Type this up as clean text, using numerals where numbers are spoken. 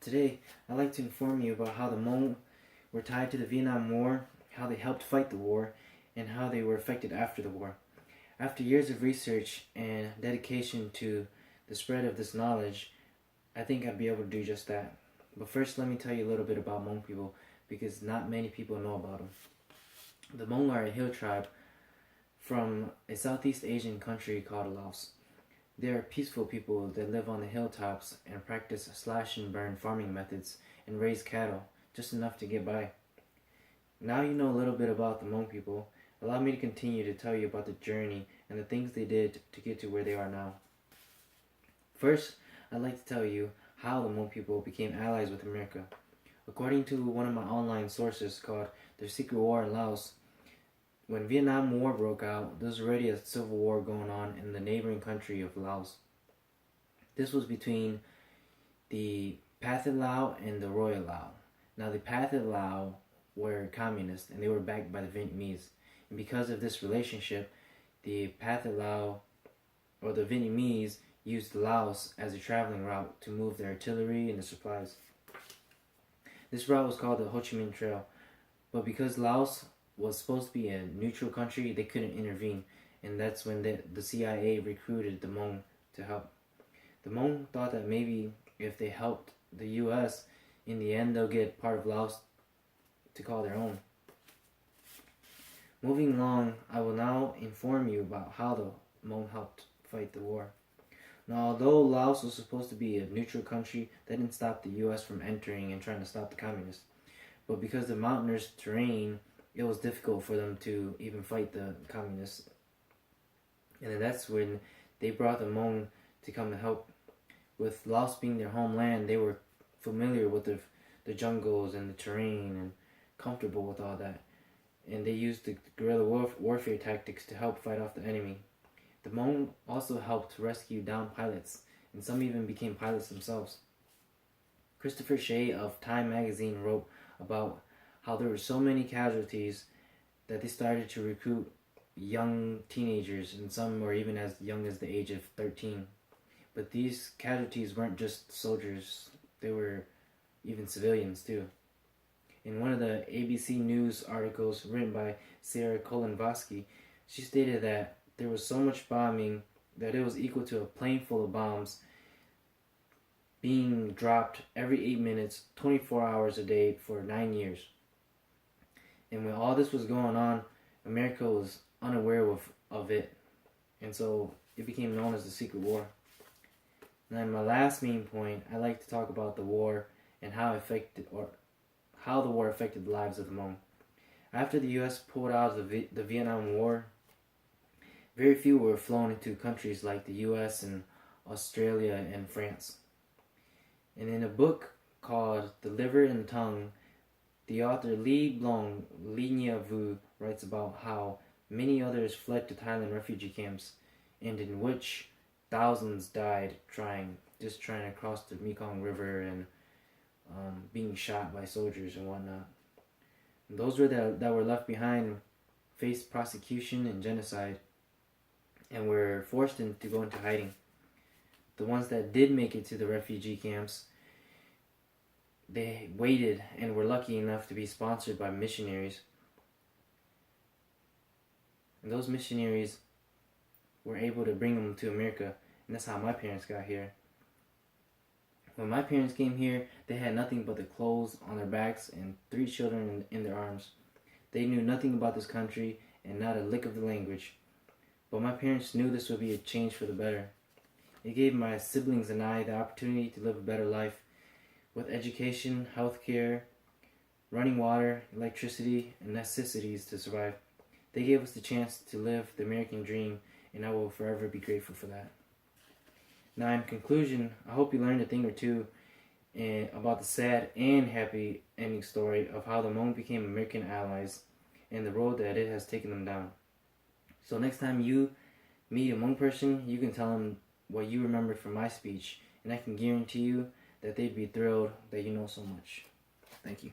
Today, I'd like to inform you about how the Hmong were tied to the Vietnam War, how they helped fight the war, and how they were affected after the war. After years of research and dedication to the spread of this knowledge, I think I'd be able to do just that. But first, let me tell you a little bit about Hmong people, because not many people know about them. The Hmong are a hill tribe from a Southeast Asian country called Laos. They are peaceful people that live on the hilltops and practice slash and burn farming methods and raise cattle, just enough to get by. Now you know a little bit about the Hmong people. Allow me to continue to tell you about the journey and the things they did to get to where they are now. First, I'd like to tell you how the Hmong people became allies with America. According to one of my online sources called The Secret War in Laos, when Vietnam War broke out, there was already a civil war going on in the neighboring country of Laos. This was between the Pathet Lao and the Royal Lao. Now the Pathet Lao were communists and they were backed by the Vietnamese. And because of this relationship, the Pathet Lao, or the Vietnamese, used Laos as a traveling route to move their artillery and the supplies. This route was called the Ho Chi Minh Trail. But because Laos was supposed to be a neutral country, they couldn't intervene, and that's when the CIA recruited the Hmong to help. The Hmong thought that maybe if they helped the US, in the end they'll get part of Laos to call their own. Moving along, I will now inform you about how the Hmong helped fight the war. Now, although Laos was supposed to be a neutral country, that didn't stop the US from entering and trying to stop the communists. But because of the mountainous terrain, it was difficult for them to even fight the communists. And then that's when they brought the Hmong to come and help. With Laos being their homeland, they were familiar with the jungles and the terrain and comfortable with all that. And they used the guerrilla warfare tactics to help fight off the enemy. The Hmong also helped rescue downed pilots, and some even became pilots themselves. Christopher Shea of Time magazine wrote about how there were so many casualties that they started to recruit young teenagers, and some were even as young as the age of 13. But these casualties weren't just soldiers, they were even civilians too. In one of the ABC News articles written by Sarah Kolanvosky, she stated that there was so much bombing that it was equal to a plane full of bombs being dropped every 8 minutes, 24 hours a day for 9 years. And when all this was going on, America was unaware of it. And so it became known as the Secret War. Now, in my last main point, I'd like to talk about the war and how the war affected the lives of the Hmong. After the U.S. pulled out of the Vietnam War, very few were flown into countries like the U.S. and Australia and France. And in a book called The Liver and the Tongue, the author Lee Blong Lee Nya Vu writes about how many others fled to Thailand refugee camps, and in which thousands died trying to cross the Mekong River and being shot by soldiers and whatnot. And those that were left behind faced prosecution and genocide and were forced to go into hiding. The ones that did make it to the refugee camps, they waited and were lucky enough to be sponsored by missionaries. And those missionaries were able to bring them to America. And that's how my parents got here. When my parents came here, they had nothing but the clothes on their backs and 3 children in their arms. They knew nothing about this country and not a lick of the language. But my parents knew this would be a change for the better. It gave my siblings and I the opportunity to live a better life with education, healthcare, running water, electricity, and necessities to survive. They gave us the chance to live the American dream, and I will forever be grateful for that. Now, in conclusion, I hope you learned a thing or two about the sad and happy ending story of how the Hmong became American allies and the road that it has taken them down. So next time you meet a Hmong person, you can tell them what you remembered from my speech, and I can guarantee you that they'd be thrilled that you know so much. Thank you.